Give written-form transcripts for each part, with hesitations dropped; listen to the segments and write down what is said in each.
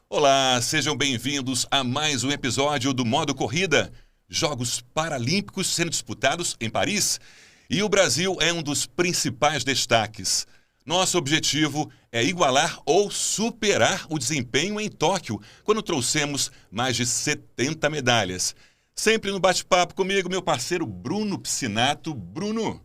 Olá, sejam bem-vindos a mais um episódio do Modo Corrida. Jogos Paralímpicos sendo disputados em Paris e o Brasil é um dos principais destaques. Nosso objetivo é igualar ou superar o desempenho em Tóquio, quando trouxemos mais de 70 medalhas. Sempre no bate-papo comigo, meu parceiro Bruno Piscinato. Bruno,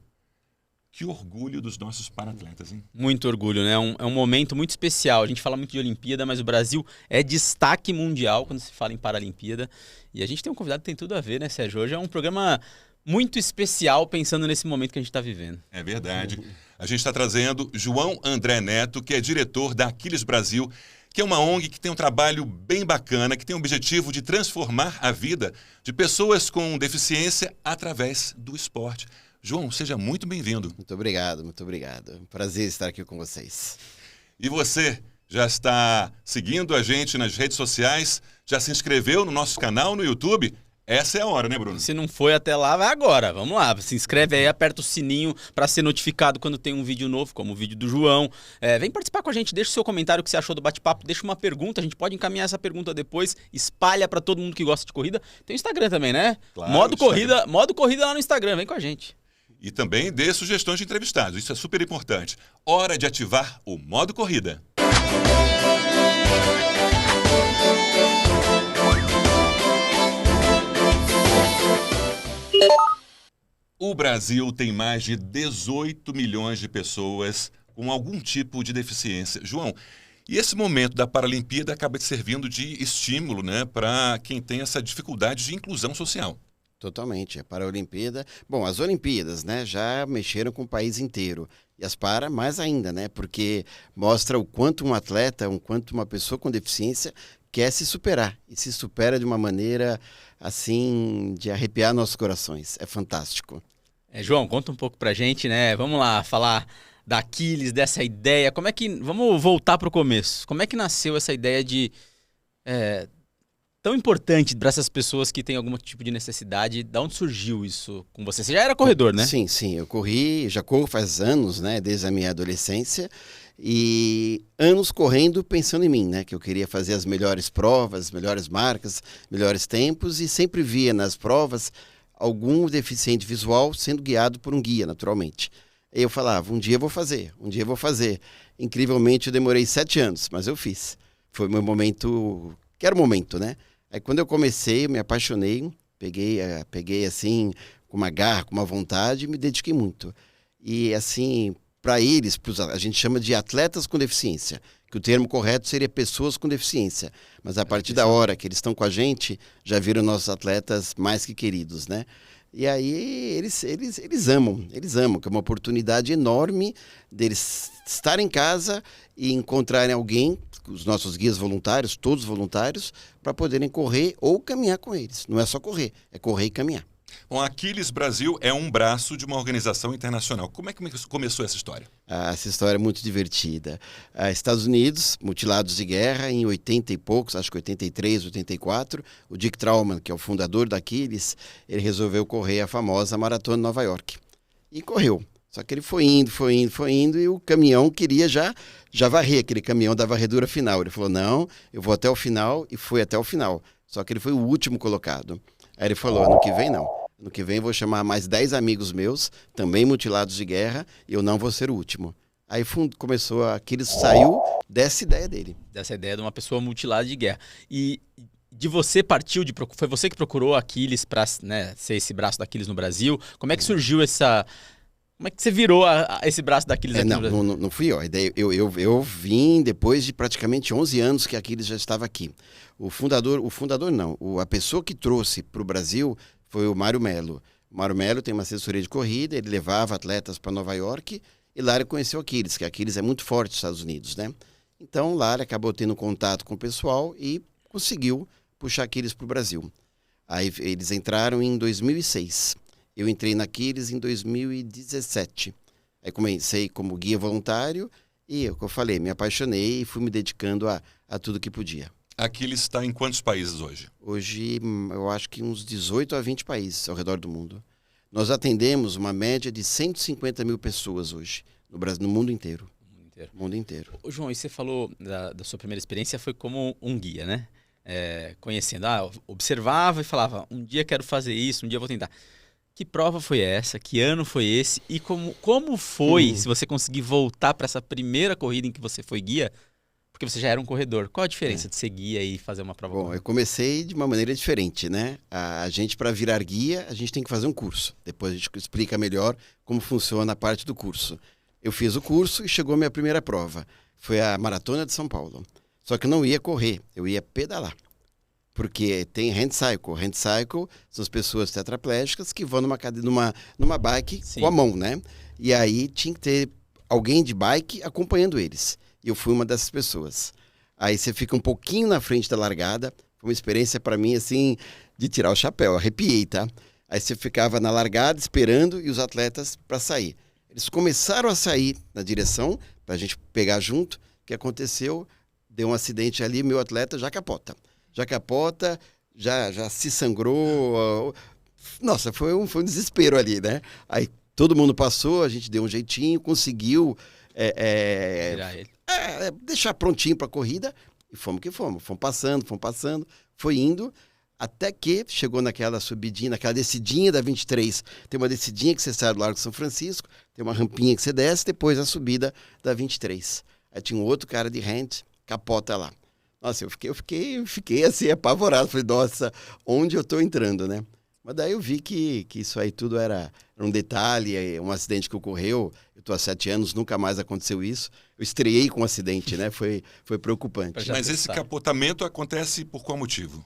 que orgulho dos nossos paratletas, hein? Muito orgulho, né? É um momento muito especial. A gente fala muito de Olimpíada, mas o Brasil é destaque mundial quando se fala em Paralimpíada. E a gente tem um convidado que tem tudo a ver, né, Sérgio? Hoje é um programa muito especial pensando nesse momento que a gente está vivendo. É verdade. A gente está trazendo João André Neto, que é diretor da Aquiles Brasil, que é uma ONG que tem um trabalho bem bacana, que tem o objetivo de transformar a vida de pessoas com deficiência através do esporte. João, seja muito bem-vindo. Muito obrigado, muito obrigado. Prazer estar aqui com vocês. E você já está seguindo a gente nas redes sociais? Já se inscreveu no nosso canal no YouTube? Essa é a hora, né, Bruno? Se não foi até lá, vai agora. Vamos lá, se inscreve aí, aperta o sininho para ser notificado quando tem um vídeo novo, como o vídeo do João. Vem participar com a gente, deixa o seu comentário o que você achou do bate-papo, deixa uma pergunta, a gente pode encaminhar essa pergunta depois, espalha para todo mundo que gosta de corrida. Tem o Instagram também, né? Claro, Modo corrida lá no Instagram, vem com a gente. E também dê sugestões de entrevistados, isso é super importante. Hora de ativar o modo corrida. O Brasil tem mais de 18 milhões de pessoas com algum tipo de deficiência. João, e esse momento da Paralimpíada acaba servindo de estímulo, né, para quem tem essa dificuldade de inclusão social. Totalmente. A Paralimpíada... Bom, as Olimpíadas, né, já mexeram com o país inteiro. E as Para, mais ainda, né, porque mostra o quanto um atleta, o quanto uma pessoa com deficiência quer se superar. E se supera de uma maneira, assim, de arrepiar nossos corações. É fantástico. João, conta um pouco pra gente, né? Vamos lá, falar da Aquiles, dessa ideia. Vamos voltar pro começo. Como é que nasceu essa ideia de... tão importante para essas pessoas que têm algum tipo de necessidade? Da onde surgiu isso com você? Você já era corredor, né? Sim, eu já corro faz anos, né, desde a minha adolescência, e anos correndo pensando em mim, né, que eu queria fazer as melhores provas, melhores marcas, melhores tempos, e sempre via nas provas algum deficiente visual sendo guiado por um guia, naturalmente. E eu falava, um dia eu vou fazer. Incrivelmente eu demorei 7 anos, mas eu fiz. Foi o meu momento, que era o momento, né? Aí quando eu comecei, eu me apaixonei, peguei assim, com uma garra, com uma vontade, e me dediquei muito. E assim, para eles, a gente chama de atletas com deficiência, que o termo correto seria pessoas com deficiência. Mas a partir da hora que eles estão com a gente, já viram nossos atletas mais que queridos, né? E aí eles amam, que é uma oportunidade enorme deles estarem em casa e encontrarem alguém, os nossos guias voluntários, todos voluntários, para poderem correr ou caminhar com eles. Não é só correr, é correr e caminhar. Bom, a Aquiles Brasil é um braço de uma organização internacional. Como é que começou essa história? Essa história é muito divertida. Estados Unidos, mutilados de guerra, em 80 e poucos, acho que 83, 84, o Dick Trautmann, que é o fundador da Aquiles, ele resolveu correr a famosa Maratona de Nova York. E correu. Só que ele foi indo, e o caminhão queria já varrer, aquele caminhão da varredura final. Ele falou, não, eu vou até o final, e foi até o final. Só que ele foi o último colocado. Aí ele falou, ano que vem não. Ano que vem eu vou chamar mais 10 amigos meus, também mutilados de guerra, e eu não vou ser o último. Aí começou, aquilo saiu dessa ideia dele. Dessa ideia de uma pessoa mutilada de guerra. E de você foi você que procurou a Aquiles para, né, ser esse braço da Aquiles no Brasil? Como é que surgiu essa... Como é que você virou esse braço da Aquiles aqui no Brasil? Não fui eu. A ideia, eu vim depois de praticamente 11 anos que a Aquiles já estava aqui. A pessoa que trouxe para o Brasil foi o Mário Melo. O Mário Melo tem uma assessoria de corrida, ele levava atletas para Nova York e lá ele conheceu a Aquiles, que a Aquiles é muito forte nos Estados Unidos, né? Então lá ele acabou tendo contato com o pessoal e conseguiu puxar a Aquiles para o Brasil. Aí eles entraram em 2006. Eu entrei na Aquiles em 2017. Aí comecei como guia voluntário e, como eu falei, me apaixonei e fui me dedicando a tudo que podia. A Aquiles está em quantos países hoje? Hoje, eu acho que uns 18 a 20 países ao redor do mundo. Nós atendemos uma média de 150 mil pessoas hoje, no Brasil, no mundo inteiro. inteiro. Mundo inteiro. Ô, João, e você falou da sua primeira experiência foi como um guia, né? Conhecendo, observava e falava, um dia quero fazer isso, um dia vou tentar. Que prova foi essa? Que ano foi esse? E como foi, se você conseguir voltar para essa primeira corrida em que você foi guia, porque você já era um corredor. Qual a diferença de ser guia e fazer uma prova? Bom, eu comecei de uma maneira diferente, né? A gente, para virar guia, a gente tem que fazer um curso. Depois a gente explica melhor como funciona a parte do curso. Eu fiz o curso e chegou a minha primeira prova. Foi a Maratona de São Paulo. Só que eu não ia correr, eu ia pedalar. Porque tem hand cycle. Hand cycle são as pessoas tetraplégicas que vão numa bike Sim. com a mão, né? E aí tinha que ter alguém de bike acompanhando eles. E eu fui uma dessas pessoas. Aí você fica um pouquinho na frente da largada. Foi uma experiência para mim, assim, de tirar o chapéu. Arrepiei, tá? Aí você ficava na largada esperando e os atletas para sair. Eles começaram a sair na direção para a gente pegar junto. O que aconteceu? Deu um acidente ali, meu atleta já capota. Já se sangrou. Nossa, foi um desespero ali, né? Aí todo mundo passou, a gente deu um jeitinho, conseguiu Tirar ele. deixar prontinho para a corrida e fomos que fomos. Fomos passando, foi indo, até que chegou naquela subidinha, naquela descidinha da 23. Tem uma descidinha que você sai do Largo de São Francisco, tem uma rampinha que você desce, depois a subida da 23. Aí tinha um outro cara de hand, capota lá. Nossa, eu fiquei assim, apavorado. Falei, nossa, onde eu tô entrando, né? Mas daí eu vi que isso aí tudo era um detalhe, um acidente que ocorreu. Eu tô há 7 anos, nunca mais aconteceu isso. Eu estreiei com um acidente, né? Foi preocupante. Já Mas esse testar. capotamento acontece por qual motivo?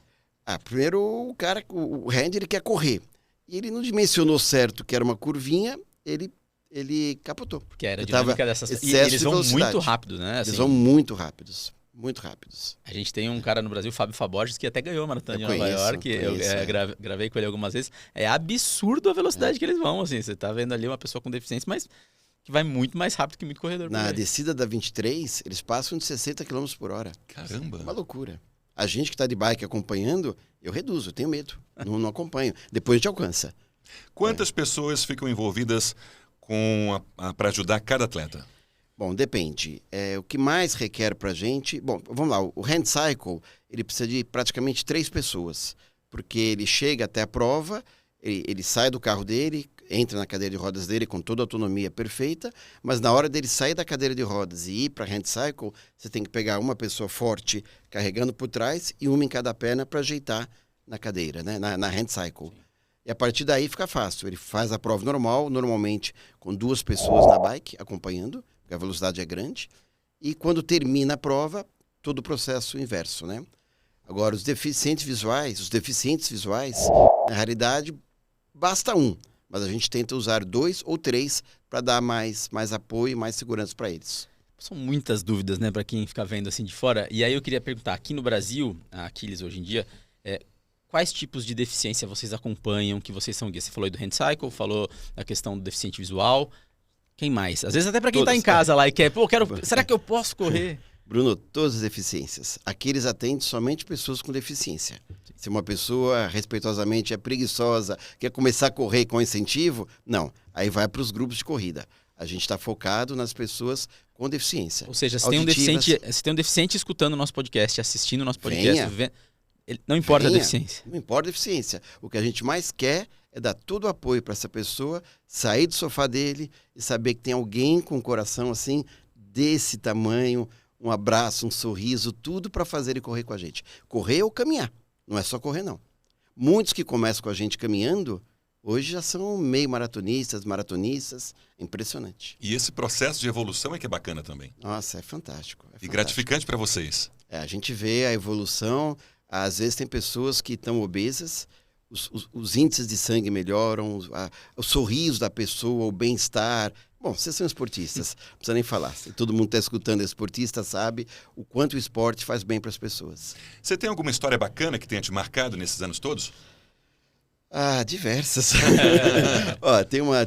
Primeiro o hand, ele quer correr. E ele não dimensionou certo que era uma curvinha, ele capotou. Porque era a Eu tava dinâmica dessas... E excesso eles de vão velocidade. muito rápido, né? Eles Assim, vão muito rápidos. Muito rápidos. a gente tem um cara no Brasil, Fábio Faborges, que até ganhou a Maratona de Eu Nova conheço, York. Eu gravei com ele algumas vezes. É absurdo a velocidade que eles vão, assim. Você tá vendo ali uma pessoa com deficiência, mas que vai muito mais rápido que muito corredor. por Na aí. descida da 23, eles passam de 60 km por hora. Caramba. É uma loucura. A gente que está de bike acompanhando, eu reduzo, eu tenho medo. Não acompanho. Depois a gente alcança. Quantas pessoas ficam envolvidas para ajudar cada atleta? Bom, depende. O que mais requer pra gente... Bom, vamos lá. O hand cycle, ele precisa de praticamente 3 pessoas. Porque ele chega até a prova, ele sai do carro dele, entra na cadeira de rodas dele com toda a autonomia perfeita, mas na hora dele sair da cadeira de rodas e ir para hand cycle, você tem que pegar uma pessoa forte carregando por trás e uma em cada perna para ajeitar na cadeira, né? na hand cycle. Sim. E a partir daí fica fácil. Ele faz a prova normal, normalmente com 2 pessoas na bike acompanhando, porque a velocidade é grande. E quando termina a prova, todo o processo inverso, né? Agora, os deficientes visuais, na realidade, basta um. Mas a gente tenta usar 2 ou 3 para dar mais apoio e mais segurança para eles. São muitas dúvidas, né, para quem fica vendo assim de fora. E aí eu queria perguntar, aqui no Brasil, a Achilles hoje em dia, quais tipos de deficiência vocês acompanham, que vocês são guias? Você falou aí do hand cycle, falou da questão do deficiente visual. Quem mais? Às vezes até para quem está em casa lá e quer, será que eu posso correr? Bruno, todas as deficiências. Aqui eles atendem somente pessoas com deficiência. Se uma pessoa respeitosamente é preguiçosa, quer começar a correr com incentivo, não. Aí vai para os grupos de corrida. A gente está focado nas pessoas com deficiência. Ou seja, se tem um deficiente escutando o nosso podcast, assistindo o nosso podcast, não importa a deficiência. Não importa a deficiência. O que a gente mais quer é dar todo o apoio para essa pessoa sair do sofá dele e saber que tem alguém com o coração assim, desse tamanho, um abraço, um sorriso, tudo para fazer ele correr com a gente. Correr ou caminhar. Não é só correr, não. Muitos que começam com a gente caminhando, hoje já são meio maratonistas. Impressionante. E esse processo de evolução é que é bacana também. Nossa, é fantástico. E gratificante para vocês. A gente vê a evolução. Às vezes tem pessoas que estão obesas, os índices de sangue melhoram, o sorriso da pessoa, o bem-estar. Bom, vocês são esportistas, não precisa nem falar. Se todo mundo está escutando esportista, sabe o quanto o esporte faz bem para as pessoas. Você tem alguma história bacana que tenha te marcado nesses anos todos? Diversas.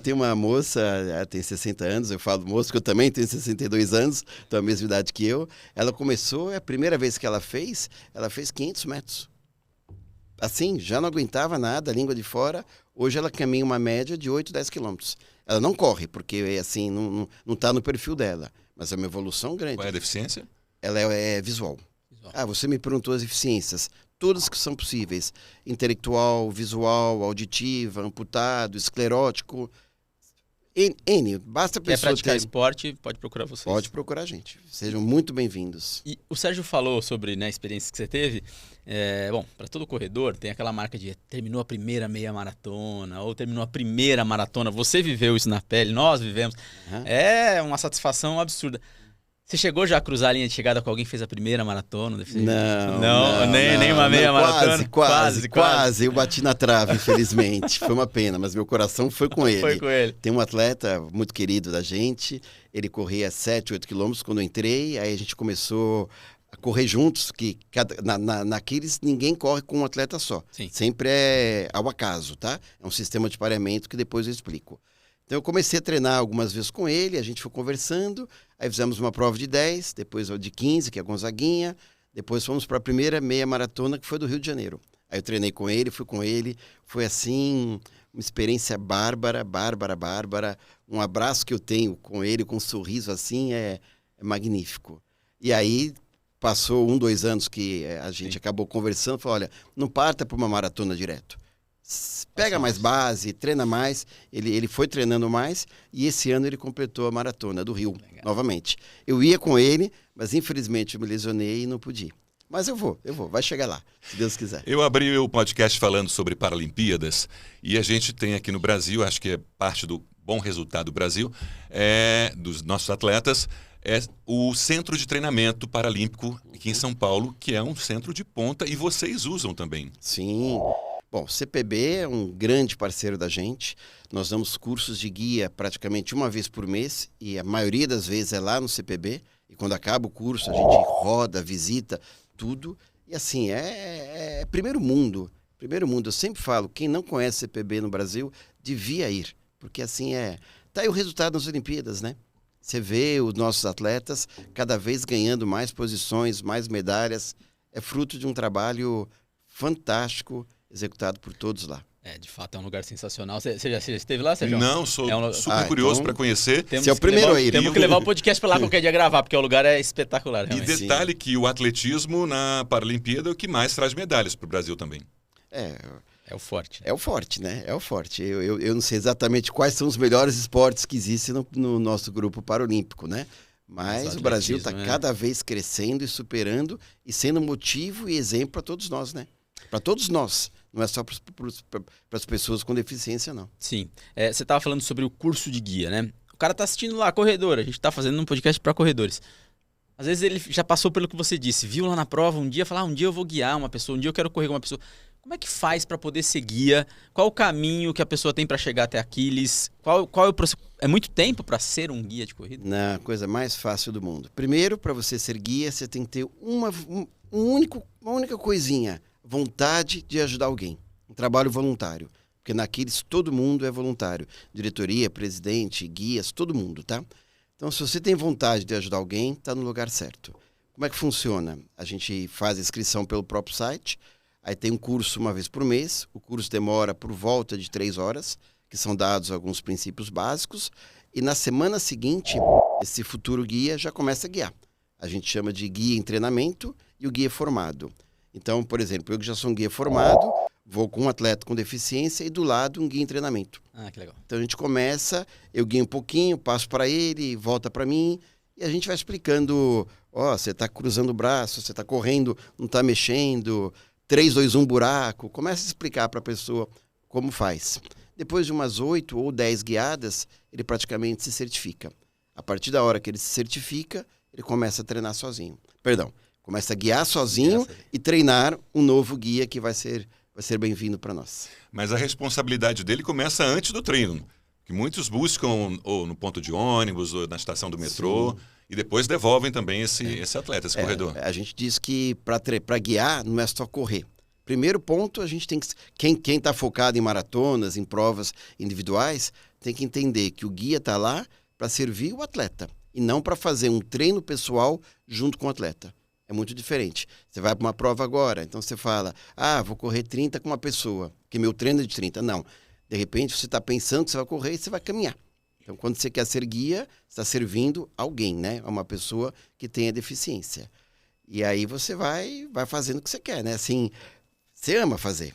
Tem uma moça, ela tem 60 anos, eu falo moça, porque eu também tenho 62 anos, então a mesma idade que eu. Ela começou, a primeira vez que ela fez 500 metros. Assim, já não aguentava nada, língua de fora. Hoje ela caminha uma média de 8, 10 quilômetros. Ela não corre, porque assim, não tá no perfil dela. Mas é uma evolução grande. Qual é a deficiência? Ela é visual. Você me perguntou as deficiências. Todas que são possíveis. Intelectual, visual, auditiva, amputado, esclerótico. N. Basta a Quer pessoa praticar ter... esporte, pode procurar vocês. Pode procurar a gente. Sejam muito bem-vindos. E o Sérgio falou sobre, né, a experiência que você teve. Bom, para todo corredor tem aquela marca de terminou a primeira meia maratona ou terminou a primeira maratona. Você viveu isso na pele, nós vivemos. Uhum. É uma satisfação absurda. Você chegou já a cruzar a linha de chegada com alguém que fez a primeira maratona? Não, nem uma meia maratona? Quase. Eu bati na trave, infelizmente. Foi uma pena, mas meu coração foi com ele. Foi com ele. Tem um atleta muito querido da gente, ele corria 7, 8 quilômetros quando eu entrei, aí a gente começou a correr juntos, que naqueles ninguém corre com um atleta só. Sim. Sempre é ao acaso, tá? É um sistema de pareamento que depois eu explico. Então eu comecei a treinar algumas vezes com ele, a gente foi conversando, aí fizemos uma prova de 10, depois de 15, que é a Gonzaguinha, depois fomos para a primeira meia maratona, que foi do Rio de Janeiro. Aí eu treinei com ele, fui com ele, foi assim, uma experiência bárbara. Um abraço que eu tenho com ele, com um sorriso assim, é magnífico. E aí passou 1, 2 anos que a gente acabou conversando, falou, olha, não parta para uma maratona direto. Pega mais base, treina mais. Ele foi treinando mais e esse ano ele completou a maratona do Rio, novamente. Eu ia com ele, mas infelizmente eu me lesionei e não pude ir. Mas eu vou, vai chegar lá, se Deus quiser. Eu abri o podcast falando sobre Paralimpíadas e a gente tem aqui no Brasil, acho que é parte do bom resultado do Brasil, dos nossos atletas, é o Centro de Treinamento Paralímpico aqui em São Paulo, que é um centro de ponta e vocês usam também. Sim. Bom, o CPB é um grande parceiro da gente. Nós damos cursos de guia praticamente uma vez por mês e a maioria das vezes é lá no CPB. E quando acaba o curso, a gente roda, visita, tudo. E assim, é primeiro mundo. Primeiro mundo. Eu sempre falo, quem não conhece CPB no Brasil, devia ir. Porque assim tá aí o resultado nas Olimpíadas, né? Você vê os nossos atletas cada vez ganhando mais posições, mais medalhas. É fruto de um trabalho fantástico, executado por todos lá. De fato, é um lugar sensacional. Você já esteve lá, Sérgio? Não, sou super curioso para conhecer. Você é o primeiro a ir. Temos que levar o podcast para lá qualquer dia gravar, porque o lugar é espetacular. Realmente. E detalhe que o atletismo na Paralimpíada é o que mais traz medalhas para o Brasil também. É o forte. É o forte, né? É o forte. Eu não sei exatamente quais são os melhores esportes que existem no nosso grupo paralímpico, né? Mas o Brasil está cada vez crescendo e superando e sendo motivo e exemplo para todos nós, né? Para todos nós. Não é só para as pessoas com deficiência, não. Sim. Você estava falando sobre o curso de guia, né? O cara está assistindo lá, corredor. A gente está fazendo um podcast para corredores. Às vezes ele já passou pelo que você disse. Viu lá na prova um dia, um dia eu vou guiar uma pessoa, um dia eu quero correr com uma pessoa. Como é que faz para poder ser guia? Qual o caminho que a pessoa tem para chegar até Aquiles? Qual é o processo? É muito tempo para ser um guia de corrida? Não, a coisa mais fácil do mundo. Primeiro, para você ser guia, você tem que ter uma única coisinha. Vontade de ajudar alguém. Um trabalho voluntário. Porque na Aquiles todo mundo é voluntário. Diretoria, presidente, guias, todo mundo, tá? Então, se você tem vontade de ajudar alguém, está no lugar certo. Como é que funciona? A gente faz a inscrição pelo próprio site. Aí tem um curso uma vez por mês. O curso demora por volta de 3 horas, que são dados alguns princípios básicos. E na semana seguinte, esse futuro guia já começa a guiar. A gente chama de guia em treinamento e o guia formado. Então, por exemplo, eu que já sou um guia formado, vou com um atleta com deficiência e do lado um guia em treinamento. Que legal. Então a gente começa, eu guio um pouquinho, passo para ele, volta para mim e a gente vai explicando, você está cruzando o braço, você está correndo, não está mexendo, 3, 2, 1 buraco. Começa a explicar para a pessoa como faz. Depois de umas 8 ou 10 guiadas, ele praticamente se certifica. A partir da hora que ele se certifica, ele começa a treinar sozinho. Começa a guiar sozinho e treinar um novo guia que vai ser bem-vindo para nós. Mas a responsabilidade dele começa antes do treino. Que muitos buscam ou no ponto de ônibus ou na estação do metrô. Sim. E depois devolvem também esse atleta, esse corredor. A gente diz que para guiar não é só correr. Primeiro ponto, a gente tem que... Quem está focado em maratonas, em provas individuais, tem que entender que o guia está lá para servir o atleta. E não para fazer um treino pessoal junto com o atleta. É muito diferente. Você vai para uma prova agora, então você fala, vou correr 30 com uma pessoa, que meu treino é de 30. Não. De repente, você está pensando que você vai correr e você vai caminhar. Então, quando você quer ser guia, você está servindo alguém, né? A uma pessoa que tenha deficiência. E aí você vai fazendo o que você quer, né? Assim, você ama fazer.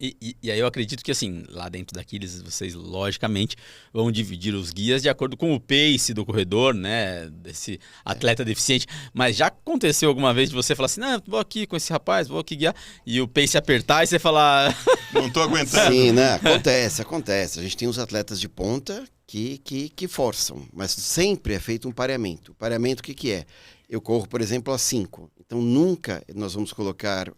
E aí eu acredito que, assim, lá dentro daqueles, vocês, logicamente, vão dividir os guias de acordo com o pace do corredor, né? Desse atleta deficiente. Mas já aconteceu alguma vez de você falar assim, não, vou aqui com esse rapaz, vou aqui guiar, e o pace apertar e você falar... Não tô aguentando. Sim, né? Acontece. A gente tem os atletas de ponta que forçam, mas sempre é feito um pareamento. O pareamento, o que é? Eu corro, por exemplo, a 5. Então, nunca nós vamos colocar...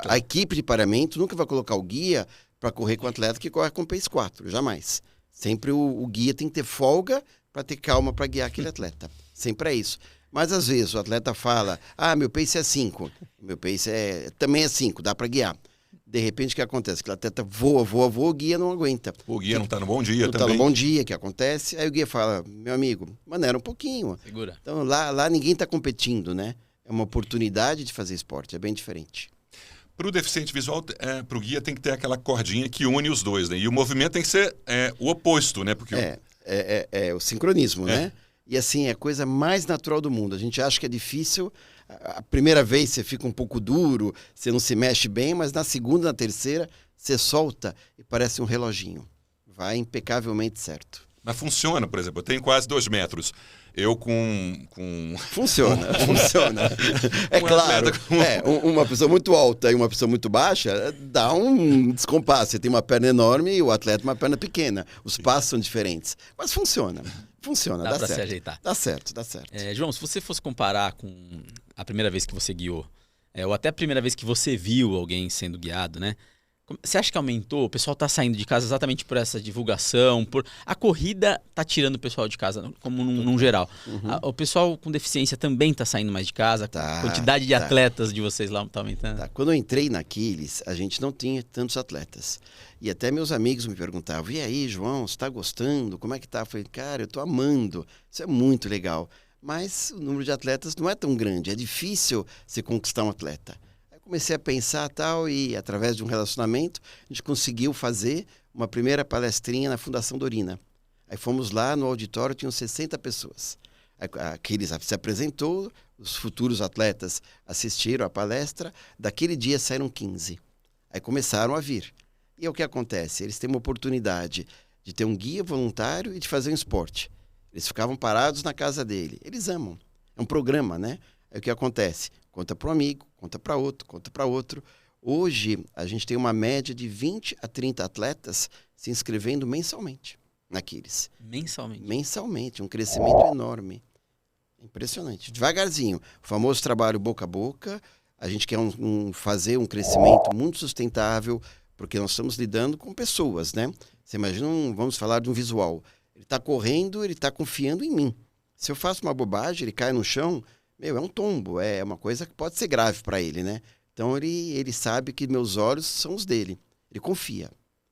A equipe de pareamento nunca vai colocar o guia para correr com o atleta que corre com pace 4, jamais. Sempre o guia tem que ter folga para ter calma para guiar aquele atleta. Sempre é isso. Mas às vezes o atleta fala, meu pace é 5, meu pace também é 5, dá para guiar. De repente o que acontece? Que o atleta voa, o guia não aguenta. O guia não está no bom dia não também. Não está no bom dia, que acontece. Aí o guia fala, meu amigo, maneira um pouquinho. Segura. Então lá ninguém está competindo, né? É uma oportunidade de fazer esporte, é bem diferente. Para o deficiente visual, para o guia tem que ter aquela cordinha que une os dois, né? E o movimento tem que ser o oposto, né? Porque o sincronismo, né? E assim, é a coisa mais natural do mundo. A gente acha que é difícil, a primeira vez você fica um pouco duro, você não se mexe bem, mas na segunda, na terceira, você solta e parece um reloginho. Vai impecavelmente certo. Mas funciona, por exemplo, eu tenho quase 2 metros. Eu com... Funciona. É claro, uma pessoa muito alta e uma pessoa muito baixa, dá um descompasso. Você tem uma perna enorme e o atleta uma perna pequena. Os passos são diferentes. Mas funciona, dá dá pra certo. se ajeitar. Dá certo. João, se você fosse comparar com a primeira vez que você guiou, ou até a primeira vez que você viu alguém sendo guiado, né? Você acha que aumentou? O pessoal está saindo de casa exatamente por essa divulgação? A corrida está tirando o pessoal de casa, como num geral. Uhum. O pessoal com deficiência também está saindo mais de casa? A quantidade de atletas de vocês lá está aumentando? Quando eu entrei na Aquiles, a gente não tinha tantos atletas. E até meus amigos me perguntavam, e aí, João, você está gostando? Como é que tá? Eu falei, cara, eu estou amando. Isso é muito legal. Mas o número de atletas não é tão grande. É difícil você conquistar um atleta. Comecei a pensar tal e, através de um relacionamento, a gente conseguiu fazer uma primeira palestrinha na Fundação Dorina. Aí fomos lá no auditório, tinham 60 pessoas. Aqueles se apresentou, os futuros atletas assistiram à palestra, daquele dia saíram 15. Aí começaram a vir. E é o que acontece? Eles têm uma oportunidade de ter um guia voluntário e de fazer um esporte. Eles ficavam parados na casa dele. Eles amam. É um programa, né? Aí o que acontece? Conta para um amigo, conta para outro. Hoje, a gente tem uma média de 20 a 30 atletas se inscrevendo mensalmente naqueles. Mensalmente, um crescimento enorme. Impressionante. Devagarzinho. O famoso trabalho boca a boca. A gente quer fazer um crescimento muito sustentável, porque nós estamos lidando com pessoas, né? Você imagina, vamos falar de um visual. Ele está correndo, ele está confiando em mim. Se eu faço uma bobagem, ele cai no chão... é um tombo, é uma coisa que pode ser grave para ele, né? Então ele sabe que meus olhos são os dele, ele confia.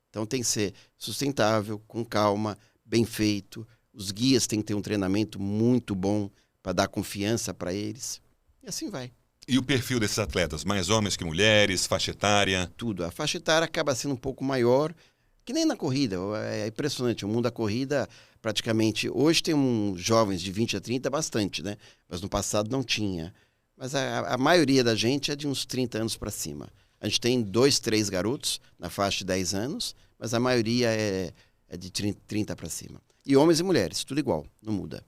Então tem que ser sustentável, com calma, bem feito. Os guias têm que ter um treinamento muito bom para dar confiança para eles. E assim vai. E o perfil desses atletas? Mais homens que mulheres, faixa etária? Tudo. A faixa etária acaba sendo um pouco maior, que nem na corrida. É impressionante, o mundo da corrida... praticamente, hoje tem jovens de 20 a 30, bastante, né? Mas no passado não tinha. Mas a maioria da gente é de uns 30 anos para cima. A gente tem 2, 3 garotos na faixa de 10 anos, mas a maioria é de 30 para cima. E homens e mulheres, tudo igual, não muda.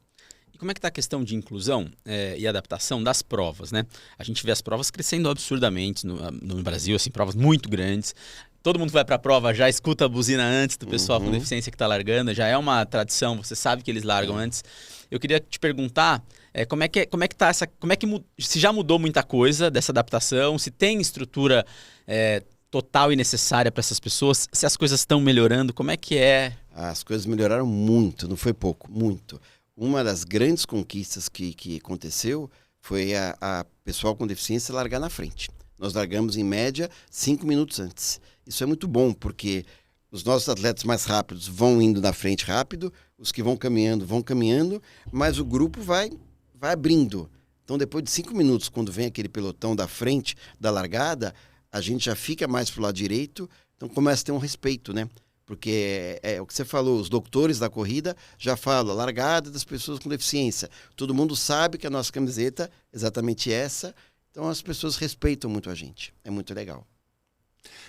E como é que está a questão de inclusão e adaptação das provas, né? A gente vê as provas crescendo absurdamente no Brasil, assim, provas muito grandes. Todo mundo que vai para a prova já escuta a buzina antes do pessoal com deficiência que está largando, já é uma tradição, você sabe que eles largam antes. Eu queria te perguntar se já mudou muita coisa dessa adaptação, se tem estrutura total e necessária para essas pessoas, se as coisas estão melhorando, como é que é? As coisas melhoraram muito, não foi pouco, muito. Uma das grandes conquistas que aconteceu foi a pessoal com deficiência largar na frente. Nós largamos, em média, 5 minutos antes. Isso é muito bom, porque os nossos atletas mais rápidos vão indo na frente rápido, os que vão caminhando, mas o grupo vai abrindo. Então, depois de 5 minutos, quando vem aquele pelotão da frente, da largada, a gente já fica mais pro lado direito, então começa a ter um respeito, né? Porque é o que você falou, os doutores da corrida já falam, a largada das pessoas com deficiência. Todo mundo sabe que a nossa camiseta é exatamente essa, então as pessoas respeitam muito a gente. É muito legal.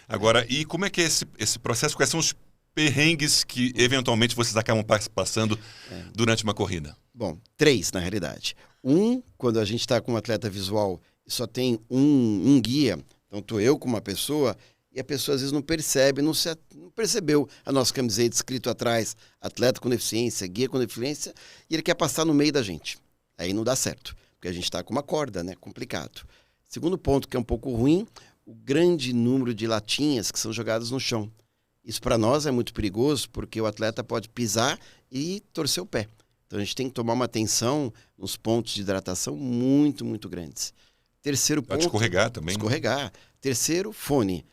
Agora, e como é que é esse processo? Quais são os perrengues que eventualmente vocês acabam passando durante uma corrida? Bom, 3 na realidade. Quando a gente está com um atleta visual e só tem um guia, então estou eu com uma pessoa e a pessoa às vezes não percebe, não percebeu a nossa camiseta escrito atrás, atleta com deficiência, guia com deficiência, e ele quer passar no meio da gente. Aí não dá certo, porque a gente está com uma corda, né? Complicado. Segundo ponto, que é um pouco ruim, o grande número de latinhas que são jogadas no chão. Isso para nós é muito perigoso, porque o atleta pode pisar e torcer o pé. Então a gente tem que tomar uma atenção nos pontos de hidratação muito, muito grandes. Terceiro ponto... Pode escorregar também. Escorregar. Terceiro, fone.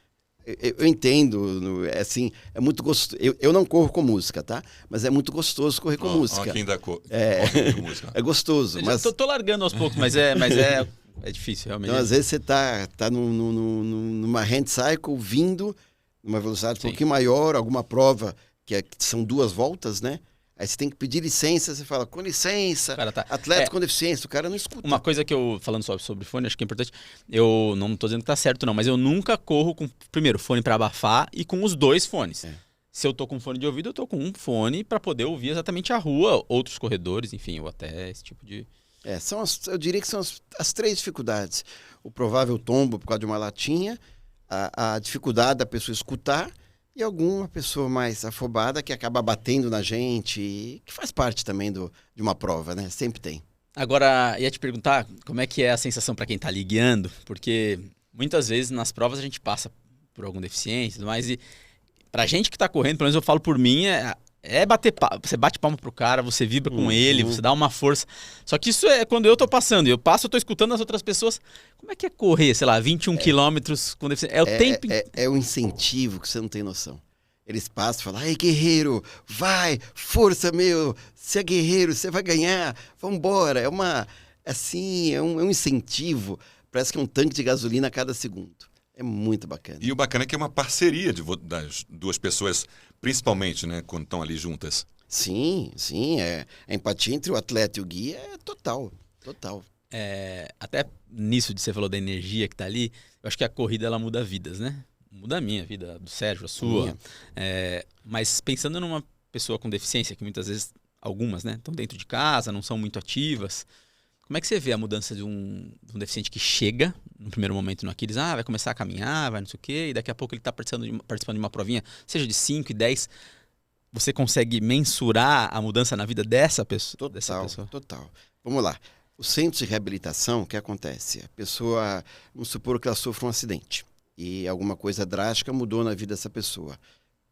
Eu entendo, assim, é muito gostoso. Eu não corro com música, tá? Mas é muito gostoso correr com música. Quem dá música. É gostoso. Mas... Tô largando aos poucos, mas é difícil, realmente. Então, às vezes você tá numa hand cycle vindo numa velocidade um pouquinho maior, alguma prova que são 2 voltas, né? Aí você tem que pedir licença, você fala, com licença, Cara, tá. atleta com deficiência, o cara não escuta. Uma coisa que eu, falando sobre fone, acho que é importante, eu não tô dizendo que tá certo não, mas eu nunca corro com, primeiro, fone para abafar e com os 2 fones. Se eu tô com fone de ouvido, eu tô com um fone para poder ouvir exatamente a rua, outros corredores, enfim, ou até esse tipo de... Eu diria que são as 3 dificuldades. O provável tombo por causa de uma latinha, a dificuldade da pessoa escutar e alguma pessoa mais afobada que acaba batendo na gente, que faz parte também de uma prova, né? Sempre tem. Agora, ia te perguntar como é que é a sensação para quem tá ali guiando, porque muitas vezes nas provas a gente passa por algum deficiente e tudo mais, e pra gente que tá correndo, pelo menos eu falo por mim, bater palma. Você bate palma pro cara, você vibra com ele, você dá uma força. Só que isso é quando eu tô passando. Eu passo, eu tô escutando as outras pessoas. Como é que é correr, sei lá, 21 quilômetros com deficiência? É o tempo... É um incentivo que você não tem noção. Eles passam e falam, ai, guerreiro, vai, força, meu, você é guerreiro, você vai ganhar, vambora. É um incentivo. Parece que é um tanque de gasolina a cada segundo. É muito bacana. E o bacana é que é uma parceria das 2 pessoas, principalmente, né, quando estão ali juntas. Sim. A empatia entre o atleta e o guia é total. Até nisso de você falou da energia que tá ali, eu acho que a corrida ela muda vidas, né? Muda a minha vida, do Sérgio, a sua. Mas pensando numa pessoa com deficiência, que muitas vezes, algumas, né, estão dentro de casa, não são muito ativas. Como é que você vê a mudança de um deficiente que chega, no primeiro momento no Aquiles, vai começar a caminhar, vai não sei o quê, e daqui a pouco ele está participando de uma provinha, seja de 5 e 10, você consegue mensurar a mudança na vida dessa pessoa? Total. Vamos lá. O centro de reabilitação, o que acontece? A pessoa, vamos supor que ela sofre um acidente e alguma coisa drástica mudou na vida dessa pessoa.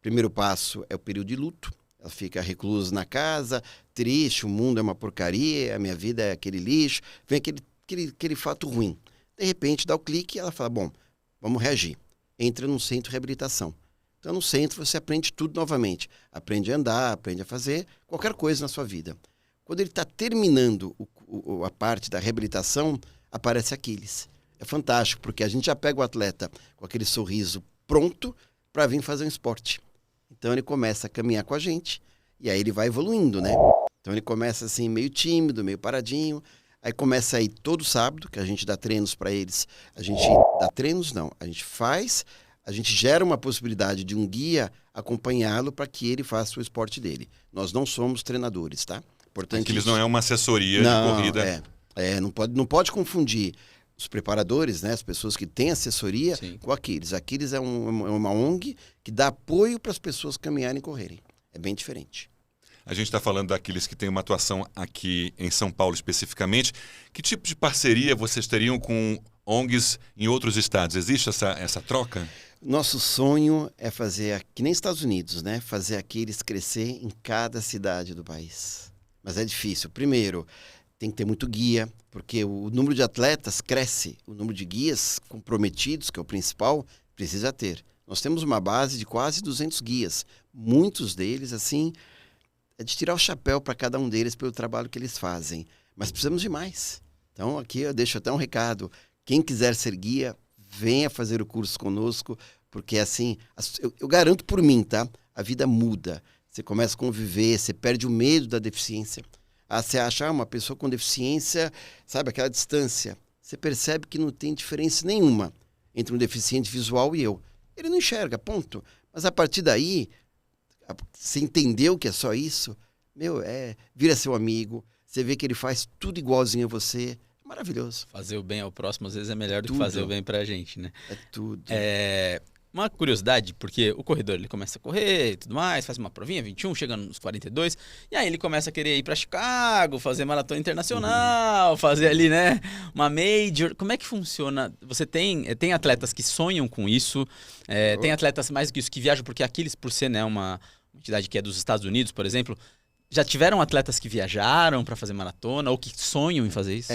Primeiro passo é o período de luto. Ela fica reclusa na casa, triste, o mundo é uma porcaria, a minha vida é aquele lixo, vem aquele fato ruim. De repente dá o clique e ela fala, bom, vamos reagir. Entra num centro de reabilitação. Então no centro você aprende tudo novamente. Aprende a andar, aprende a fazer qualquer coisa na sua vida. Quando ele está terminando a parte da reabilitação, aparece Aquiles. É fantástico, porque a gente já pega o atleta com aquele sorriso pronto para vir fazer um esporte. Então ele começa a caminhar com a gente e aí ele vai evoluindo, né? Então ele começa assim meio tímido, meio paradinho. Aí começa a ir todo sábado, que a gente dá treinos para eles. A gente dá treinos, não. A gente gera uma possibilidade de um guia acompanhá-lo para que ele faça o esporte dele. Nós não somos treinadores, tá? Portanto, Aquiles não é uma assessoria de corrida. Não pode confundir os preparadores, né, as pessoas que têm assessoria, Sim. com Aquiles. Aquiles é uma ONG que dá apoio para as pessoas caminharem e correrem. É bem diferente. A gente está falando daqueles que têm uma atuação aqui em São Paulo especificamente. Que tipo de parceria vocês teriam com ONGs em outros estados? Existe essa troca? Nosso sonho é fazer, que nem Estados Unidos, né? Fazer Aquiles crescer em cada cidade do país. Mas é difícil. Primeiro, tem que ter muito guia, porque o número de atletas cresce. O número de guias comprometidos, que é o principal, precisa ter. Nós temos uma base de quase 200 guias. Muitos deles, assim, é de tirar o chapéu para cada um deles pelo trabalho que eles fazem. Mas precisamos de mais. Então, aqui eu deixo até um recado. Quem quiser ser guia, venha fazer o curso conosco, Porque assim, eu garanto por mim, tá? A vida muda. Você começa a conviver, você perde o medo da deficiência. Você acha uma pessoa com deficiência, sabe, aquela distância. Você percebe que não tem diferença nenhuma entre um deficiente visual e eu. Ele não enxerga, ponto. Mas a partir daí, você entendeu que é só isso, vira seu amigo, você vê que ele faz tudo igualzinho a você. É maravilhoso. Fazer o bem ao próximo às vezes é melhor do Tudo. que fazer o bem pra gente, né? É tudo. Uma curiosidade, porque o corredor ele começa a correr e tudo mais, faz uma provinha, 21, chega nos 42, e aí ele começa a querer ir pra Chicago, fazer maratona internacional, fazer ali, né, uma major. Como é que funciona? Você tem atletas que sonham com isso, tem atletas mais do que isso que viajam, porque Aquiles, por ser, né, uma entidade que é dos Estados Unidos, por exemplo, já tiveram atletas que viajaram para fazer maratona ou que sonham em fazer isso?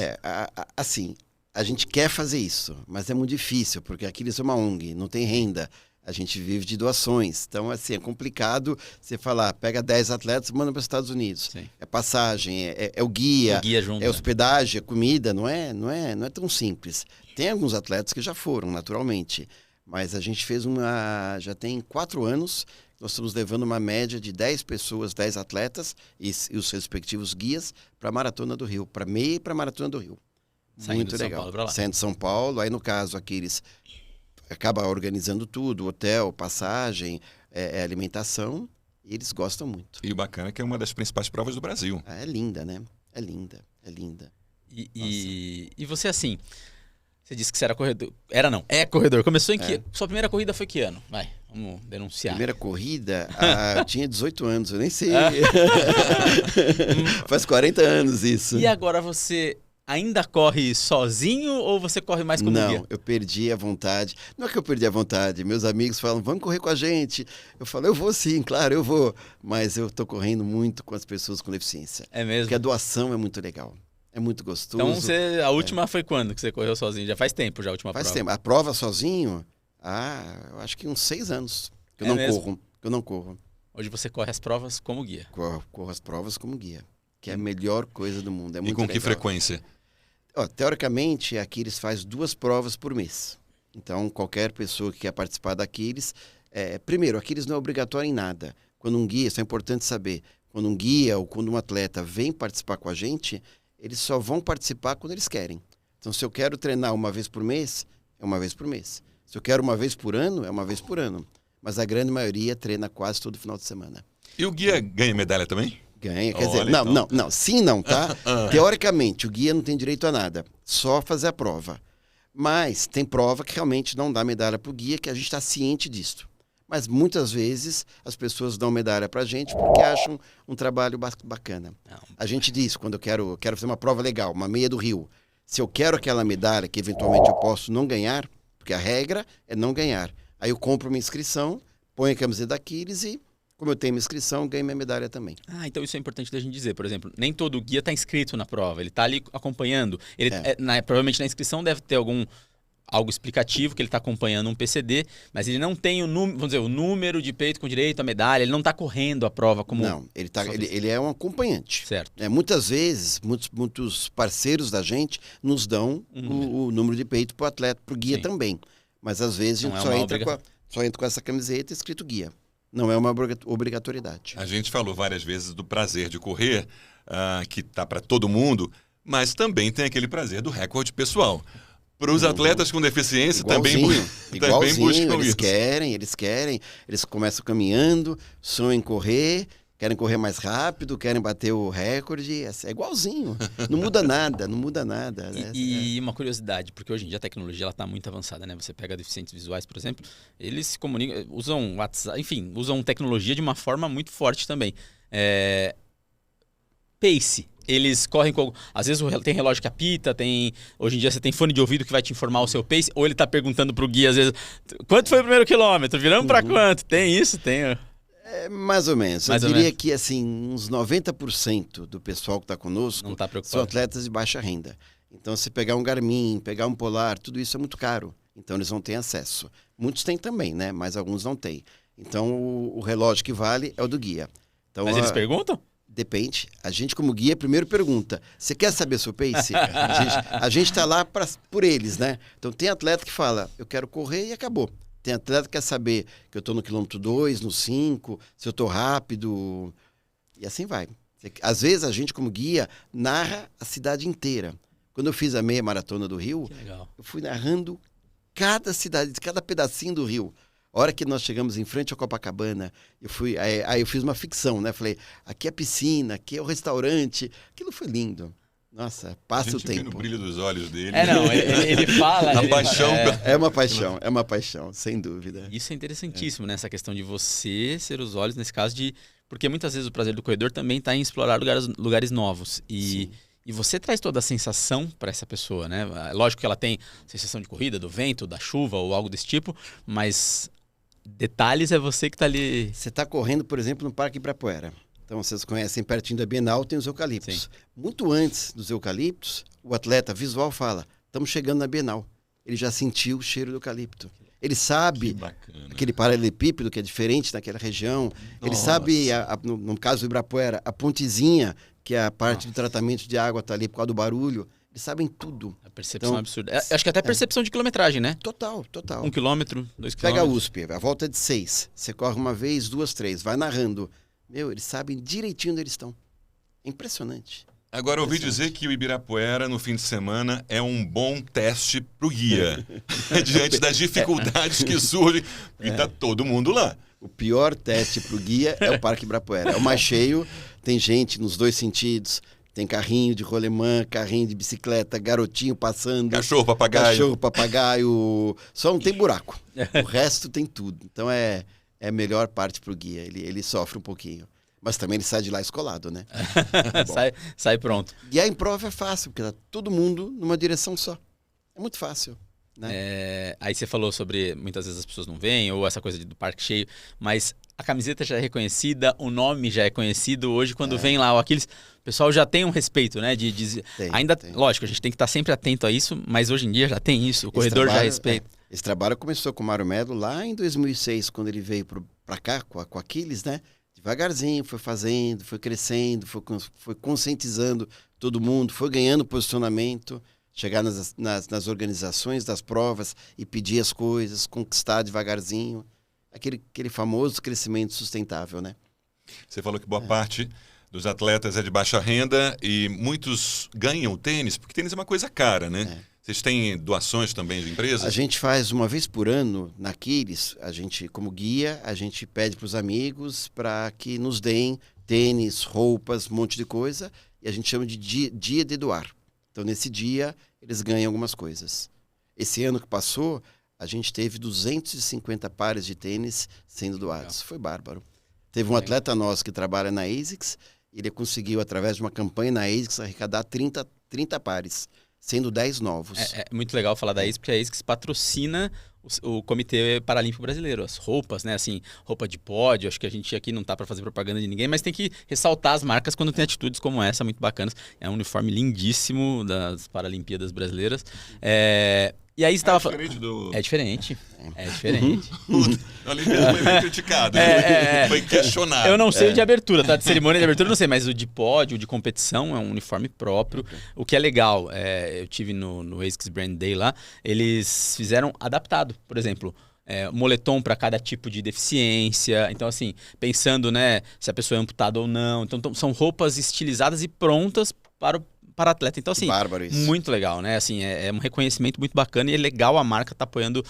Assim, a gente quer fazer isso, mas é muito difícil, porque Aquiles é uma ONG, não tem renda. A gente vive de doações. Então, assim, é complicado você falar, pega 10 atletas e manda para os Estados Unidos. Sim. É passagem, é o guia, O guia junto, é hospedagem, é comida, não é tão simples. Tem alguns atletas que já foram, naturalmente. Mas a gente fez já tem 4 anos, nós estamos levando uma média de 10 pessoas, 10 atletas e os respectivos guias para a Maratona do Rio, para meia e para a Maratona do Rio. Saindo Muito de São legal. Paulo pra lá. Saindo de São Paulo, aí no caso aqui eles acabam organizando tudo, hotel, passagem, alimentação, e eles gostam muito. E o bacana é que é uma das principais provas do Brasil. É linda, né? É linda, é linda. E você, assim, você disse que você era corredor. Era não, é corredor. Começou em que... Sua primeira corrida foi que ano? Vai, vamos denunciar. Primeira corrida, eu tinha 18 anos, eu nem sei. Faz 40 anos isso. E agora você ainda corre sozinho ou você corre mais como guia? Não, eu perdi a vontade. Não é que eu perdi a vontade. Meus amigos falam, vamos correr com a gente. Eu falo, eu vou sim, claro, eu vou. Mas eu tô correndo muito com as pessoas com deficiência. É mesmo? Porque a doação é muito legal. É muito gostoso. Então, a última foi quando que você correu sozinho? Já faz tempo, já a última prova. Faz tempo. A prova sozinho, eu acho que uns 6 anos que eu não corro. Hoje você corre as provas como guia. Corro as provas como guia. Que é a melhor coisa do mundo. É muito E com legal. que frequência? Teoricamente, a Aquiles faz 2 provas por mês. Então, qualquer pessoa que quer participar da Aquiles... primeiro, a Aquiles não é obrigatório em nada. Quando um guia, isso é importante saber, quando um guia ou quando um atleta vem participar com a gente, eles só vão participar quando eles querem. Então, se eu quero treinar uma vez por mês, é uma vez por mês. Se eu quero uma vez por ano, é uma vez por ano. Mas a grande maioria treina quase todo final de semana. E o guia ganha medalha também? Ganha, quer dizer, Olha, não, sim não, tá? Teoricamente, o guia não tem direito a nada, só fazer a prova. Mas tem prova que realmente não dá medalha pro guia, que a gente está ciente disso. Mas muitas vezes as pessoas dão medalha pra gente porque acham um trabalho bacana. A gente diz, quando eu quero fazer uma prova legal, uma meia do Rio, se eu quero aquela medalha que eventualmente eu posso não ganhar, porque a regra é não ganhar. Aí eu compro uma inscrição, ponho a camiseta da Aquiles e, como eu tenho minha inscrição, ganho minha medalha também. Então isso é importante da gente dizer. Por exemplo, nem todo guia está inscrito na prova. Ele está ali acompanhando. Ele, provavelmente na inscrição deve ter algo explicativo, que ele está acompanhando um PCD, mas ele não tem o número de peito com direito à medalha, ele não está correndo a prova como... Não, ele é um acompanhante. Certo. Muitas vezes, muitos parceiros da gente nos dão o número de peito para o atleta, para o guia também. Mas às vezes a gente só entra com essa camiseta escrito guia. Não é uma obrigatoriedade. A gente falou várias vezes do prazer de correr, que tá para todo mundo, mas também tem aquele prazer do recorde pessoal. Para os atletas com deficiência também buscam eles isso. querem, eles começam caminhando, sonham em correr, querem correr mais rápido, querem bater o recorde, é igualzinho, não muda nada. Né? E uma curiosidade, porque hoje em dia a tecnologia está muito avançada, né? Você pega deficientes visuais, por exemplo, eles se comunicam, usam WhatsApp, enfim, usam tecnologia de uma forma muito forte também. Pace. Eles correm com... Às vezes tem relógio que apita, hoje em dia você tem fone de ouvido que vai te informar o seu pace, ou ele tá perguntando pro guia, às vezes, quanto foi o primeiro quilômetro? Viramos pra quanto? Tem isso? Tem... Mais ou menos. Eu diria que assim, uns 90% do pessoal que está conosco não tá são atletas de baixa renda. Então, se pegar um Garmin, pegar um Polar, tudo isso é muito caro. Então, eles não têm acesso. Muitos têm também, né? Mas alguns não têm. Então, o relógio que vale é o do guia. Então, mas eles perguntam? Depende. A gente, como guia, primeiro pergunta, você quer saber seu pace? A gente está lá por eles, né? Então, tem atleta que fala, eu quero correr e acabou. Tem atleta que quer saber que eu estou no quilômetro 2, no 5, se eu estou rápido, e assim vai. Às vezes a gente, como guia, narra a cidade inteira. Quando eu fiz a meia maratona do Rio, eu fui narrando cada cidade, cada pedacinho do Rio. A hora que nós chegamos em frente ao Copacabana, aí eu fiz uma ficção, né? Falei, aqui é a piscina, aqui é o restaurante. Aquilo foi lindo. Nossa, passa o tempo. A gente vê no brilho dos olhos dele. Ele fala... A paixão. É uma paixão, sem dúvida. Isso é interessantíssimo, né? Essa questão de você ser os olhos, nesse caso, porque muitas vezes o prazer do corredor também está em explorar lugares novos. E você traz toda a sensação para essa pessoa, né? Lógico que ela tem sensação de corrida, do vento, da chuva ou algo desse tipo, mas detalhes é você que está ali... Você está correndo, por exemplo, no Parque Ibirapuera. Então, vocês conhecem, pertinho da Bienal, tem os eucaliptos. Sim. Muito antes dos eucaliptos, o atleta visual fala, estamos chegando na Bienal. Ele já sentiu o cheiro do eucalipto. Ele sabe aquele paralelepípedo que é diferente naquela região. Nossa. Ele sabe, no caso do Ibirapuera, a pontezinha, que é a parte do tratamento de água, está ali por causa do barulho. Eles sabem tudo. A percepção é absurda. Acho que até percepção de quilometragem, né? Total. 1 quilômetro, 2 quilômetros. Pega a USP, a volta é de 6. Você corre uma vez, 2, 3. Vai narrando. Eles sabem direitinho onde eles estão. É impressionante. Agora, eu ouvi dizer que o Ibirapuera, no fim de semana, é um bom teste para o guia. Diante das dificuldades que surgem. E está todo mundo lá. O pior teste para o guia é o Parque Ibirapuera. É o mais cheio, tem gente nos dois sentidos. Tem carrinho de rolemã, carrinho de bicicleta, garotinho passando. Cachorro, papagaio. Só não tem buraco. O resto tem tudo. Então é a melhor parte para o guia. Ele sofre um pouquinho. Mas também ele sai de lá escolado, né? sai pronto. E a prova é fácil, porque tá todo mundo numa direção só. É muito fácil. Né? Aí você falou sobre muitas vezes as pessoas não vêm, ou essa coisa do parque cheio, mas a camiseta já é reconhecida, o nome já é conhecido. Hoje, quando vem lá o Aquiles, o pessoal já tem um respeito, né? Tem. Lógico, a gente tem que estar sempre atento a isso, mas hoje em dia já tem isso, o corredor já respeita. Esse trabalho começou com o Mário Melo lá em 2006, quando ele veio para cá com o Aquiles, né? Devagarzinho, foi fazendo, foi crescendo, foi conscientizando todo mundo, foi ganhando posicionamento, chegar nas organizações das provas e pedir as coisas, conquistar devagarzinho. Aquele famoso crescimento sustentável, né? Você falou que boa parte dos atletas é de baixa renda e muitos ganham tênis, porque tênis é uma coisa cara, né? Vocês têm doações também de empresas? A gente faz uma vez por ano, na Aquiles, a gente, como guia, a gente pede para os amigos para que nos deem tênis, roupas, um monte de coisa, e a gente chama de dia de doar. Então, nesse dia, eles ganham algumas coisas. Esse ano que passou, a gente teve 250 pares de tênis sendo doados. Legal. Foi bárbaro. Teve um atleta nosso que trabalha na ASICS, ele conseguiu, através de uma campanha na ASICS, arrecadar 30 pares. Sendo 10 novos. É muito legal falar da ASICS, porque a ASICS patrocina o Comitê Paralímpico Brasileiro. As roupas, né? Assim, roupa de pódio. Acho que a gente aqui não tá para fazer propaganda de ninguém, mas tem que ressaltar as marcas quando tem atitudes como essa, muito bacanas. É um uniforme lindíssimo das Paralimpíadas Brasileiras. E aí você estava falando... É diferente. É diferente. A Olimpíada foi bem criticado. Foi questionado. Eu não sei o de abertura, tá? De cerimônia de abertura eu não sei, mas o de pódio, o de competição, é um uniforme próprio. O que é legal, eu tive no ASICS Brand Day lá, eles fizeram adaptado, por exemplo... moletom para cada tipo de deficiência. Então, assim, pensando, né, se a pessoa é amputada ou não. Então, são roupas estilizadas e prontas para atleta. Então, assim, muito legal, né? Assim, é um reconhecimento muito bacana e é legal a marca estar apoiando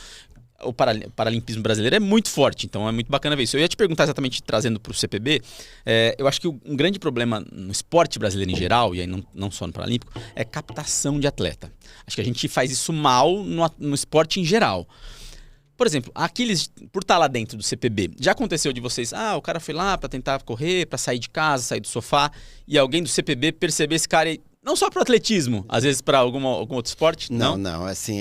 o paralimpismo brasileiro. É muito forte, então é muito bacana ver isso. Eu ia te perguntar exatamente, trazendo para o CPB, eu acho que um grande problema no esporte brasileiro em geral, e aí não só no Paralímpico, é captação de atleta. Acho que a gente faz isso mal no esporte em geral. Por exemplo, a Aquiles, por estar lá dentro do CPB, já aconteceu de vocês, o cara foi lá para tentar correr, para sair de casa, sair do sofá, e alguém do CPB perceber esse cara, não só para o atletismo, às vezes para algum outro esporte? Não, assim,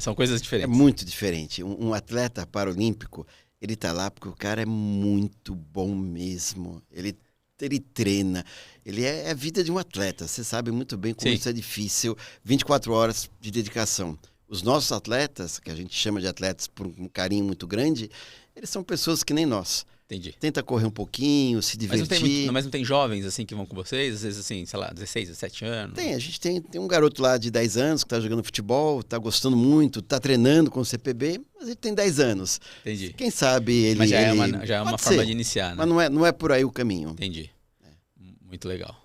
são coisas diferentes. É muito diferente. Um atleta paralímpico, ele tá lá porque o cara é muito bom mesmo. Ele treina. Ele é a vida de um atleta. Você sabe muito bem como isso é difícil. 24 horas de dedicação. Os nossos atletas, que a gente chama de atletas por um carinho muito grande, eles são pessoas que nem nós. Entendi. Tenta correr um pouquinho, se divertir. Mas não tem jovens assim que vão com vocês? Às vezes assim, sei lá, 16, 17 anos? A gente tem um garoto lá de 10 anos que está jogando futebol, está gostando muito, está treinando com o CPB, mas Mas ele tem 10 anos. Entendi. Quem sabe ele... Mas já é Pode uma forma ser, de iniciar, né? Mas não é por aí o caminho. Entendi. Muito legal.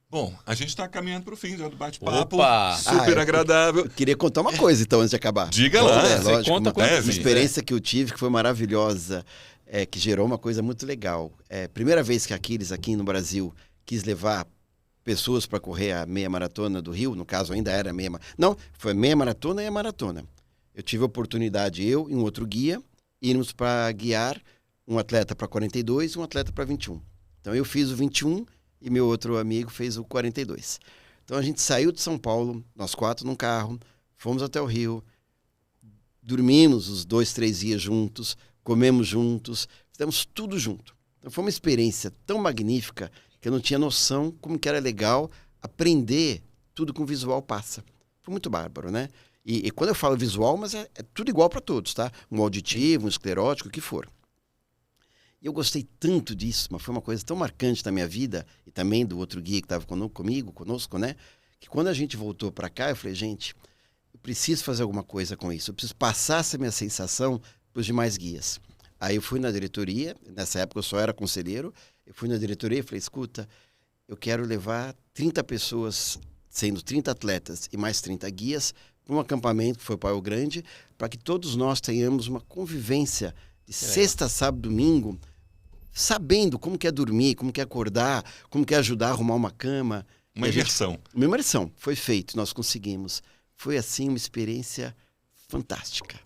Bom, a gente está caminhando para o fim já do bate-papo. Opa! Super agradável. Eu queria contar uma coisa, então, antes de acabar. Diga lá. É, Você lógico, conta uma, quando uma deve. experiência que eu tive que foi maravilhosa, que gerou uma coisa muito legal. Primeira vez que a Aquiles, aqui no Brasil, quis levar pessoas para correr a meia maratona do Rio, no caso ainda era meia... Não, foi meia maratona e a maratona. Eu tive a oportunidade, eu e um outro guia, irmos para guiar um atleta para 42 e um atleta para 21. Então eu fiz o 21 e meu outro amigo fez o 42. Então a gente saiu de São Paulo, nós 4 num carro, fomos até o Rio, dormimos os 2, 3 dias juntos, comemos juntos, fizemos tudo junto. Então foi uma experiência tão magnífica que eu não tinha noção como que era legal aprender tudo que o visual passa. Foi muito bárbaro, né? E quando eu falo visual, mas é tudo igual para todos, tá? Um auditivo, um esclerótico, o que for. E eu gostei tanto disso, mas foi uma coisa tão marcante na minha vida, e também do outro guia que estava conosco, né? Que quando a gente voltou para cá, eu falei, gente, eu preciso fazer alguma coisa com isso. Eu preciso passar essa minha sensação para os demais guias. Aí eu fui na diretoria, nessa época eu só era conselheiro, eu fui na diretoria e falei, escuta, eu quero levar 30 pessoas, sendo 30 atletas e mais 30 guias, para um acampamento que foi para o Grande, para que todos nós tenhamos uma convivência de sexta, sábado, domingo, sabendo como que é dormir, como que é acordar, como que é ajudar a arrumar uma cama. Uma imersão. Uma imersão. Foi feito, nós conseguimos. Foi, assim, uma experiência fantástica.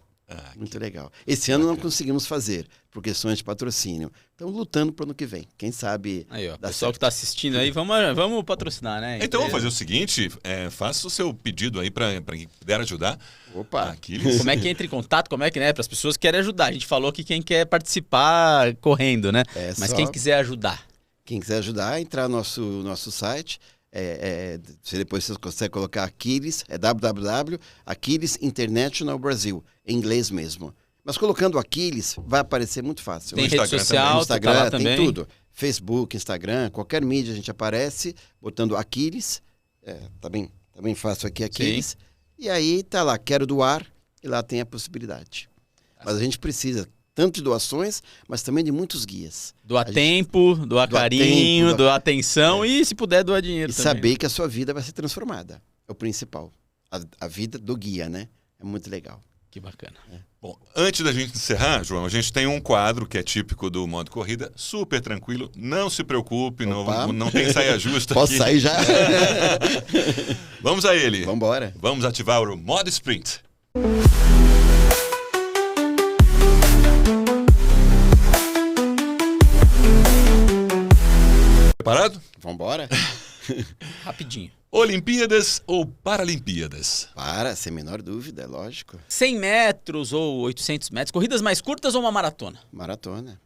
Muito legal. Esse ano não conseguimos fazer, por questões de patrocínio. Estamos lutando para o ano que vem. Quem sabe... Aí, ó, o dá pessoal certo. que está assistindo aí, vamos patrocinar, né? Então vamos fazer o seguinte, faça o seu pedido aí para quem puder ajudar. Opa! Aquiles. Como é que entra em contato? Como é que, né? Para as pessoas que querem ajudar. A gente falou que quem quer participar correndo, né? Mas só- quem quiser ajudar. Quem quiser ajudar, entrar no nosso site. Se depois você consegue colocar Aquiles, www.Aquiles International Brasil, em inglês mesmo. Mas colocando Aquiles, vai aparecer muito fácil. Tem No rede Instagram social, No Instagram, tá lá tem também. tudo. Facebook, Instagram, qualquer mídia a gente aparece, botando Aquiles. Tá bem fácil aqui, Aquiles. E aí tá lá, quero doar, e lá tem a possibilidade. Mas a gente precisa tanto de doações, mas também de muitos guias. Doar tempo, doar carinho, tempo, doar atenção e, se puder, doar dinheiro E também. saber que a sua vida vai ser transformada. É o principal. A vida do guia, né? É muito legal. Que bacana. Bom, antes da gente encerrar, João, a gente tem um quadro que é típico do modo corrida, super tranquilo. Não se preocupe, Opa. não tem saia justa Posso aqui. sair já? Vamos a ele. Vamos embora. Vamos ativar o modo sprint. Preparado? Vamos embora? Rapidinho. Olimpíadas ou Paralimpíadas? Sem menor dúvida, é lógico. 100 metros ou 800 metros, corridas mais curtas ou uma maratona? Maratona.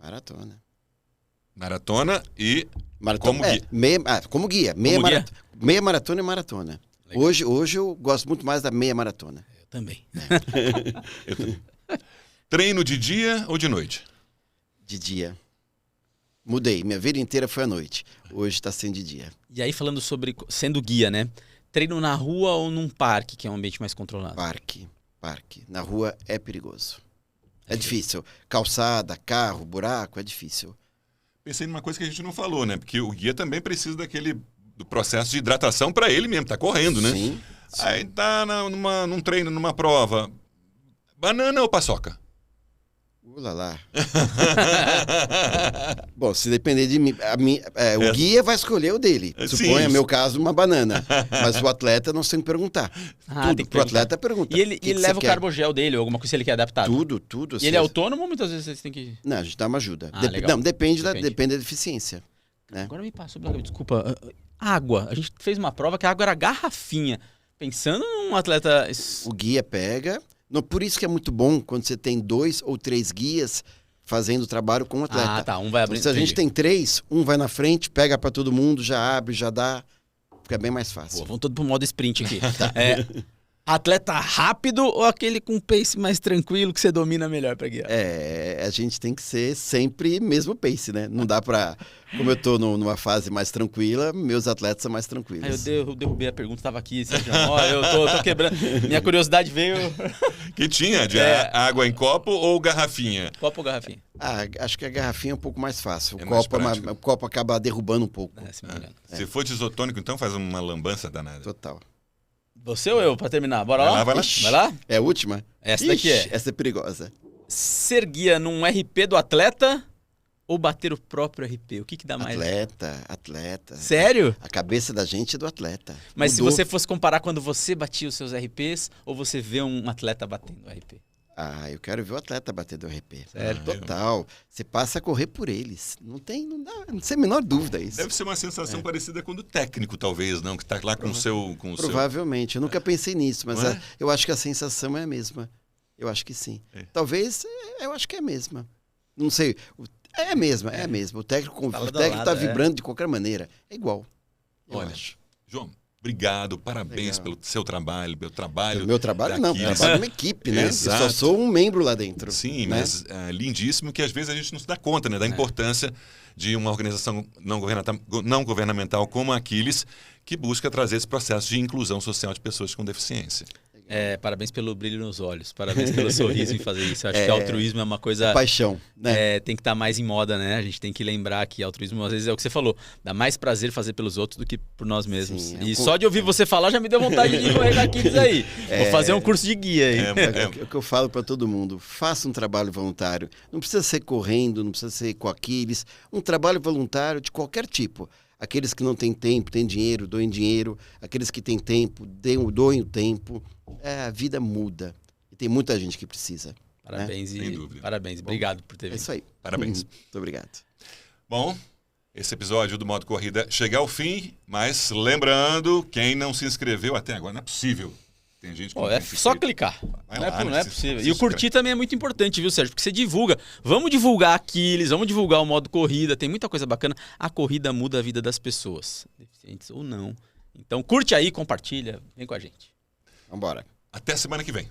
Maratona e Maratona. como guia. Como guia. Meia maratona e maratona. Legal. Hoje eu gosto muito mais da meia maratona. Eu também. Treino de dia ou de noite? De dia. Mudei. Minha vida inteira foi à noite. Hoje está sendo de dia. E aí, falando sobre sendo guia, né? Treino na rua ou num parque, que é um ambiente mais controlado? Parque. Na rua é perigoso. É difícil. Calçada, carro, buraco, é difícil. Pensei numa coisa que a gente não falou, né? Porque o guia também precisa do processo de hidratação para ele mesmo, tá correndo, né? Sim. Aí tá num treino, numa prova. Banana ou paçoca? Lá. Bom, se depender de mim, o guia vai escolher o dele. Sim, Suponha, isso. meu caso, uma banana. Mas o atleta nós temos que perguntar. Ah, Tudo tem que pro atleta pergunta. E ele, O que ele que leva você o quer? carbogel dele ou alguma coisa se ele quer adaptado? Tudo. E ele é autônomo ou muitas vezes vocês têm que... Não, a gente dá uma ajuda. Ah, legal. Não, depende da Depende. deficiência. Né? Agora me passou, desculpa. Água. A gente fez uma prova que a água era garrafinha. Pensando num atleta... O guia pega. Por isso que é muito bom quando você tem 2 ou 3 guias fazendo o trabalho com o atleta. Ah, tá. Um vai abrir. Se a gente tem 3, um vai na frente, pega para todo mundo, já abre, já dá. Fica bem mais fácil. Pô, vamos todo pro modo sprint aqui. Atleta rápido ou aquele com pace mais tranquilo que você domina melhor pra guiar? A gente tem que ser sempre mesmo pace, né? Não dá pra... Como eu tô numa fase mais tranquila, meus atletas são mais tranquilos. Eu derrubei a pergunta, tava aqui, Sérgio. Ó, eu tô quebrando. Minha curiosidade veio... Que tinha de água em copo ou garrafinha? Copo ou garrafinha? Acho que a garrafinha é um pouco mais fácil. É mais prático. O copo acaba derrubando um pouco. Se me engano. Se for de isotônico, então faz uma lambança danada. Total. Você ou eu, pra terminar? Bora lá? Vai lá. Ixi, Vai lá? É a última? Essa daqui é. Essa é perigosa. Ser guia num RP do atleta ou bater o próprio RP? O que dá mais? Atleta. Sério? A cabeça da gente é do atleta. Mas Mudou. se você fosse comparar quando você batia os seus RPs ou você vê um atleta batendo o RP? Eu quero ver o atleta bater do RP. Sério? Total. Você passa a correr por eles. Não tem a menor dúvida isso. Deve ser uma sensação parecida com o do técnico, talvez, não? Que tá lá com o seu... Provavelmente. Eu nunca pensei nisso, mas Não é? eu acho que a sensação é a mesma. Eu acho que sim. É. Talvez, eu acho que é a mesma. Não sei. É a mesma. O técnico tá vibrando de qualquer maneira. É igual. Eu Olha, acho. João, obrigado, parabéns Legal. pelo seu trabalho, pelo trabalho. Meu trabalho não, daqueles. trabalho de uma equipe, né? Exato. Eu só sou um membro lá dentro. Sim, né? mas lindíssimo que às vezes a gente não se dá conta, né, da importância de uma organização não governamental como a Aquiles, que busca trazer esse processo de inclusão social de pessoas com deficiência. Parabéns pelo brilho nos olhos, parabéns pelo sorriso em fazer isso. Eu acho que altruísmo é uma coisa... Paixão, né? Tem que estar mais em moda, né? A gente tem que lembrar que altruísmo, às vezes, é o que você falou. Dá mais prazer fazer pelos outros do que por nós mesmos. Sim, e só de ouvir você falar já me deu vontade de correr com aqueles aí. Vou fazer um curso de guia aí. É o que eu falo para todo mundo. Faça um trabalho voluntário. Não precisa ser correndo, não precisa ser com Aquiles. Um trabalho voluntário de qualquer tipo. Aqueles que não têm tempo, têm dinheiro, doem dinheiro. Aqueles que têm tempo, doem o tempo. A vida muda. E tem muita gente que precisa. Parabéns, Sem dúvida. parabéns. Obrigado por ter É vindo. isso aí. Parabéns. Muito obrigado. Bom, esse episódio do Modo Corrida chega ao fim, mas lembrando, quem não se inscreveu até agora, não é possível. Tem gente que não É tem só inscrito. clicar. Vai Não lá, é né? possível. Se E o curtir também é muito importante, viu, Sérgio? Porque você divulga. Vamos divulgar Aquiles, vamos divulgar o modo corrida. Tem muita coisa bacana. A corrida muda a vida das pessoas, deficientes ou não. Então curte aí, compartilha, vem com a gente. Vambora. Até semana que vem.